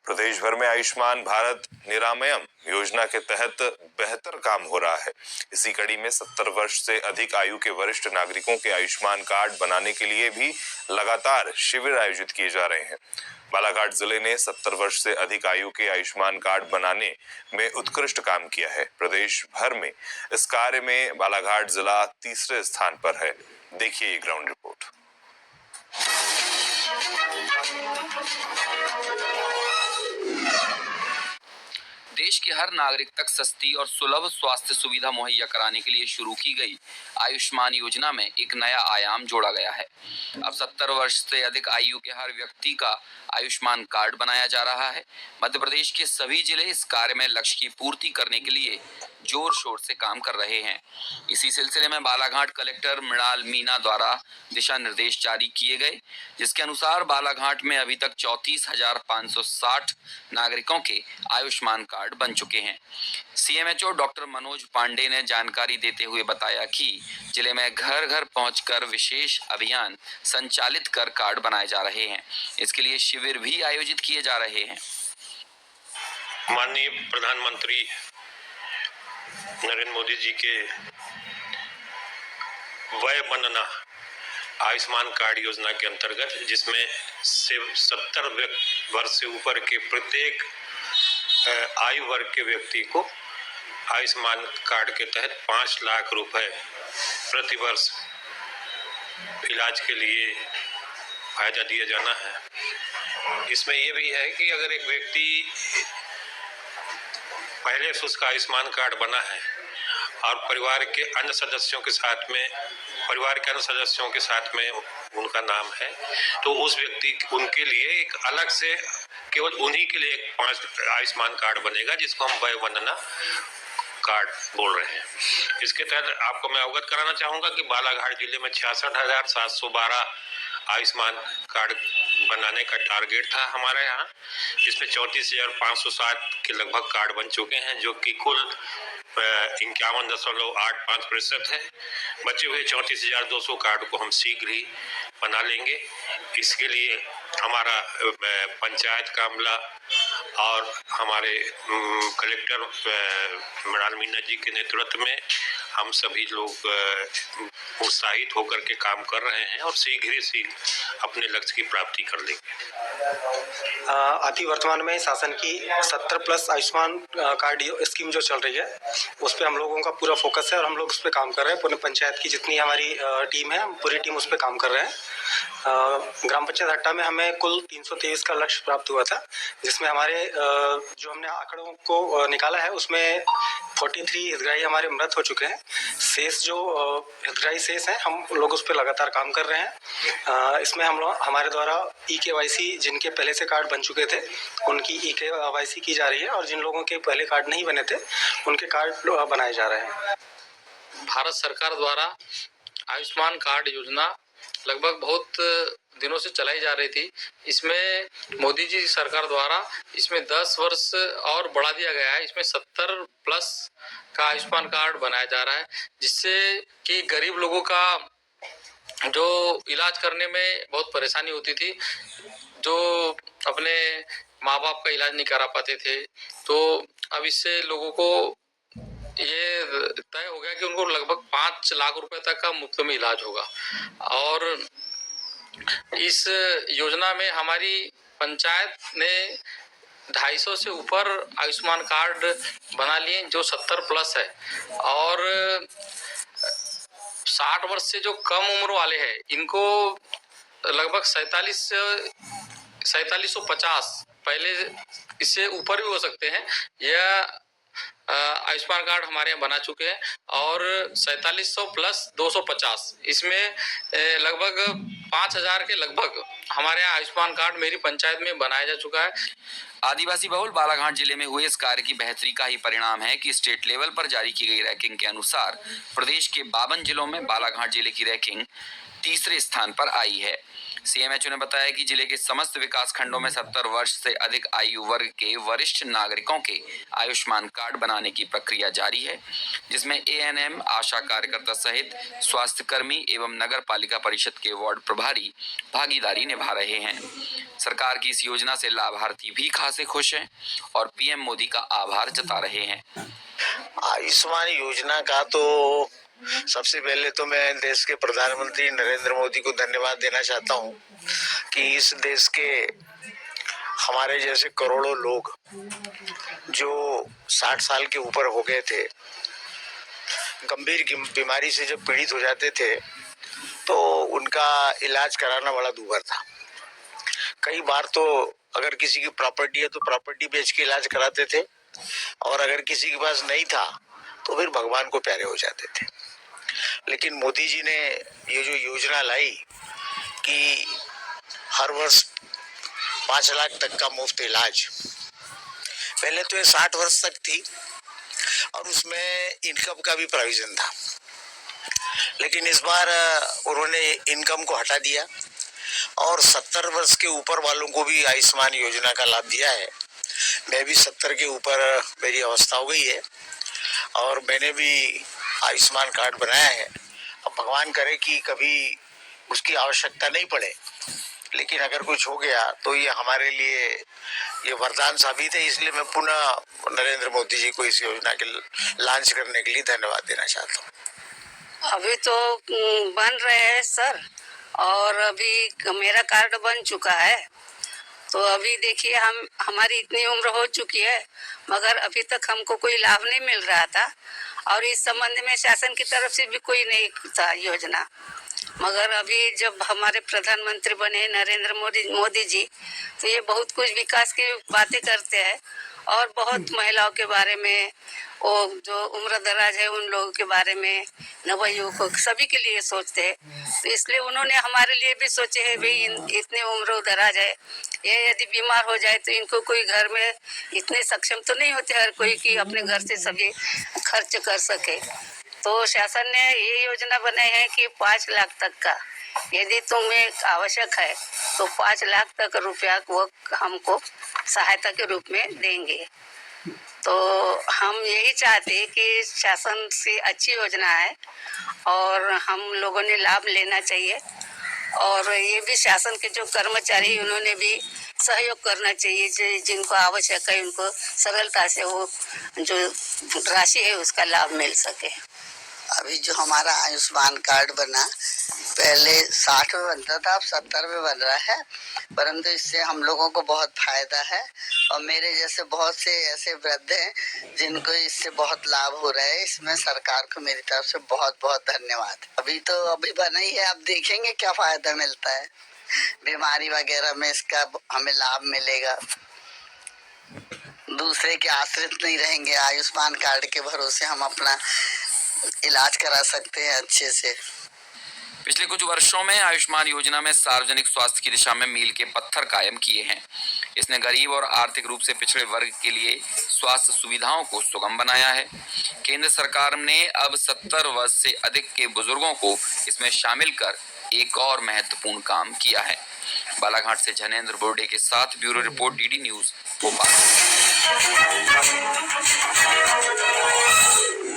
प्रदेश भर में आयुष्मान भारत निरामयम योजना के तहत बेहतर काम हो रहा है। इसी कड़ी में 70 वर्ष से अधिक आयु के वरिष्ठ नागरिकों के आयुष्मान कार्ड बनाने के लिए भी लगातार शिविर आयोजित किए जा रहे हैं। बालाघाट जिले ने 70 वर्ष से अधिक आयु के आयुष्मान कार्ड बनाने में उत्कृष्ट काम किया है। प्रदेश भर में इस कार्य में बालाघाट जिला तीसरे स्थान पर है। देखिए ये ग्राउंड रिपोर्ट। देश के हर नागरिक तक सस्ती और सुलभ स्वास्थ्य सुविधा मुहैया कराने के लिए शुरू की गई आयुष्मान योजना में एक नया आयाम जोड़ा गया है। अब 70 वर्ष से अधिक आयु के हर व्यक्ति का आयुष्मान कार्ड बनाया जा रहा है। मध्य प्रदेश के सभी जिले इस कार्य में लक्ष्य की पूर्ति करने के लिए जोर शोर से काम कर रहे हैं। इसी सिलसिले में बालाघाट कलेक्टर मृणाल मीना द्वारा दिशा निर्देश जारी किए गए, जिसके अनुसार बालाघाट में अभी तक 34,560 नागरिकों के आयुष्मान कार्ड बन चुके हैं। सीएमएचओ डॉक्टर मनोज पांडे ने जानकारी देते हुए बताया कि जिले में घर घर पहुंचकर विशेष अभियान संचालित कर कार्ड बनाए जा रहे हैं। इसके लिए शिविर भी आयोजित किए जा रहे हैं। माननीय प्रधानमंत्री नरेंद्र मोदी जी के वय वंदना आयुष्मान कार्ड योजना के अंतर्गत, जिसमें 70 वर्ष से ऊपर के प्रत्येक आयु वर्ग के व्यक्ति को आयुष्मान कार्ड के तहत 5 लाख रुपए प्रति वर्ष इलाज के लिए फायदा दिया जाना है। इसमें यह भी है कि अगर एक व्यक्ति पहले से उसका आयुष्मान कार्ड बना है और परिवार के अन्य सदस्यों के साथ में उनका नाम है, तो उस व्यक्ति उनके लिए एक अलग से केवल उन्हीं के लिए एक 5 आयुष्मान कार्ड बनेगा, जिसको हम वय वंदना कार्ड बोल रहे हैं। इसके तहत आपको मैं अवगत कराना चाहूंगा कि बालाघाट जिले में 66,712 आयुष्मान कार्ड बनाने का टारगेट था हमारे यहाँ। इसमें 34,560 के लगभग कार्ड बन चुके हैं, जो कि कुल 51.85% है। बचे हुए 34,200 कार्ड को हम शीघ्र ही बना लेंगे। इसके लिए हमारा पंचायत का अमला और हमारे कलेक्टर मृणाल मीना जी के नेतृत्व में हम सभी लोग उत्साहित होकर के काम कर रहे हैं और शीघ्र ही अपने लक्ष्य की प्राप्ति कर लेंगे। अति वर्तमान में शासन की 70 प्लस आयुष्मान कार्ड स्कीम जो चल रही है, उस पर हम लोगों का पूरा फोकस है और हम लोग उस पर काम कर रहे हैं। पूरे पंचायत की जितनी हमारी टीम है, पूरी टीम उस पर काम कर रहे हैं। ग्राम पंचायत हट्टा में हमें कुल 323 का लक्ष्य प्राप्त हुआ था, जिसमें हमारे जो हमने आंकड़ों को निकाला है उसमें 43 हितग्राही हमारे मृत हो चुके हैं। शेष जो हितग्राही शेष हैं, हम लोग उस पर लगातार काम कर रहे हैं। इसमें हम लोग हमारे द्वारा EKYC जिनके पहले से कार्ड बन चुके थे उनकी EKYC की जा रही है और जिन लोगों के पहले कार्ड नहीं बने थे उनके कार्ड बनाए जा रहे हैं। भारत सरकार द्वारा आयुष्मान कार्ड योजना लगभग बहुत दिनों से चलाई जा रही थी। इसमें मोदी जी सरकार द्वारा इसमें 10 वर्ष और बढ़ा दिया गया है। इसमें 70 प्लस का आयुष्मान कार्ड बनाया जा रहा है, जिससे कि गरीब लोगों का जो इलाज करने में बहुत परेशानी होती थी, जो अपने माँ बाप का इलाज नहीं करा पाते थे, तो अब इससे लोगों को ये तय हो गया कि उनको लगभग 5 लाख रुपए तक का मुफ्त में इलाज होगा। और इस योजना में हमारी पंचायत ने 250 से ऊपर आयुष्मान कार्ड बना लिए जो 70 प्लस है, और 60 वर्ष से जो कम उम्र वाले हैं इनको लगभग 4750, पहले इससे ऊपर भी हो सकते हैं, यह आयुष्मान कार्ड हमारे यहाँ बना चुके हैं। और 4700 प्लस 250, इसमें लगभग 5000 के लगभग हमारे यहाँ आयुष्मान कार्ड मेरी पंचायत में बनाया जा चुका है। आदिवासी बहुल बालाघाट जिले में हुए इस कार्य की बेहतरी का ही परिणाम है कि स्टेट लेवल पर जारी की गई रैंकिंग के अनुसार प्रदेश के 52 जिलों में बालाघाट जिले की रैंकिंग तीसरे स्थान पर आई है। सीएमएचओ ने बताया कि जिले के समस्त विकास खंडों में 70 वर्ष से अधिक आयु वर्ग के वरिष्ठ नागरिकों के आयुष्मान कार्ड बनाने की प्रक्रिया जारी है, जिसमें एएनएम, आशा कार्यकर्ता सहित स्वास्थ्य कर्मी एवं नगर पालिका परिषद के वार्ड प्रभारी भागीदारी निभा रहे हैं। सरकार की इस योजना से लाभार्थी भी खासे खुश हैं और पीएम मोदी का आभार जता रहे हैं। आयुष्मान योजना का तो सबसे पहले तो मैं देश के प्रधानमंत्री नरेंद्र मोदी को धन्यवाद देना चाहता हूं कि इस देश के हमारे जैसे करोड़ों लोग जो 60 साल के ऊपर हो गए थे, गंभीर बीमारी से जब पीड़ित हो जाते थे तो उनका इलाज कराना बड़ा दूभर था। कई बार तो अगर किसी की प्रॉपर्टी है तो प्रॉपर्टी बेच के इलाज कराते थे, और अगर किसी के पास नहीं था तो फिर भगवान को प्यारे हो जाते थे। लेकिन मोदी जी ने ये जो योजना लाई कि हर वर्ष 5 लाख तक का मुफ्त इलाज, पहले तो ये 60 वर्ष तक थी और उसमें इनकम का भी प्रोविजन था, लेकिन इस बार उन्होंने इनकम को हटा दिया और 70 वर्ष के ऊपर वालों को भी आयुष्मान योजना का लाभ दिया है। मैं भी 70 के ऊपर मेरी अवस्था हो गई है और मैंने भी आयुष्मान कार्ड बनाया है। अब भगवान करे कि कभी उसकी आवश्यकता नहीं पड़े, लेकिन अगर कुछ हो गया तो ये हमारे लिए ये वरदान साबित है। इसलिए मैं पुनः नरेंद्र मोदी जी को इस योजना के लॉन्च करने के लिए धन्यवाद देना चाहता हूँ। अभी तो बन रहे हैं सर, और अभी मेरा कार्ड बन चुका है। तो अभी देखिए हमारी इतनी उम्र हो चुकी है मगर अभी तक हमको कोई लाभ नहीं मिल रहा था, और इस संबंध में शासन की तरफ से भी कोई नहीं था योजना। मगर अभी जब हमारे प्रधानमंत्री बने नरेंद्र मोदी जी, तो ये बहुत कुछ विकास की बातें करते हैं और बहुत महिलाओं के बारे में, वो जो उम्र दराज है उन लोगों के बारे में, नवयुवकों सभी के लिए सोचते हैं। तो इसलिए उन्होंने हमारे लिए भी सोचे है भाई इतने उम्र दराज है, ये यदि बीमार हो जाए तो इनको कोई घर में इतने सक्षम तो नहीं होते हर कोई कि अपने घर से सभी खर्च कर सके। तो शासन ने ये योजना बनाई है कि 5 लाख तक का यदि तुम्हें आवश्यक है तो 5 लाख तक रुपया वो हमको सहायता के रूप में देंगे। तो हम यही चाहते हैं कि शासन से अच्छी योजना है और हम लोगों ने लाभ लेना चाहिए, और ये भी शासन के जो कर्मचारी उन्होंने भी सहयोग करना चाहिए। जिनको आवश्यक है उनको सरलता से वो जो राशि है उसका लाभ मिल सके। अभी जो हमारा आयुष्मान कार्ड बना, पहले 60 में बनता था, अब 70 में बन रहा है, परंतु इससे हम लोगों को बहुत फायदा है और मेरे जैसे बहुत से ऐसे वृद्ध हैं जिनको इससे बहुत लाभ हो रहा है। इसमें सरकार को मेरी तरफ से बहुत बहुत धन्यवाद। अभी बना ही है, अब देखेंगे क्या फायदा मिलता है। बीमारी वगैरह में इसका हमें लाभ मिलेगा, दूसरे के आश्रित नहीं रहेंगे। आयुष्मान कार्ड के भरोसे हम अपना इलाज करा सकते हैं अच्छे से। पिछले कुछ वर्षों में आयुष्मान योजना में सार्वजनिक स्वास्थ्य की दिशा में मील के पत्थर कायम किए हैं। इसने गरीब और आर्थिक रूप से पिछड़े वर्ग के लिए स्वास्थ्य सुविधाओं को सुगम बनाया है। केंद्र सरकार ने अब 70 वर्ष से अधिक के बुजुर्गों को इसमें शामिल कर एक और महत्वपूर्ण काम किया है। बालाघाट से जनेंद्र बोर्डे के साथ bureau report, DD news, Bhopal.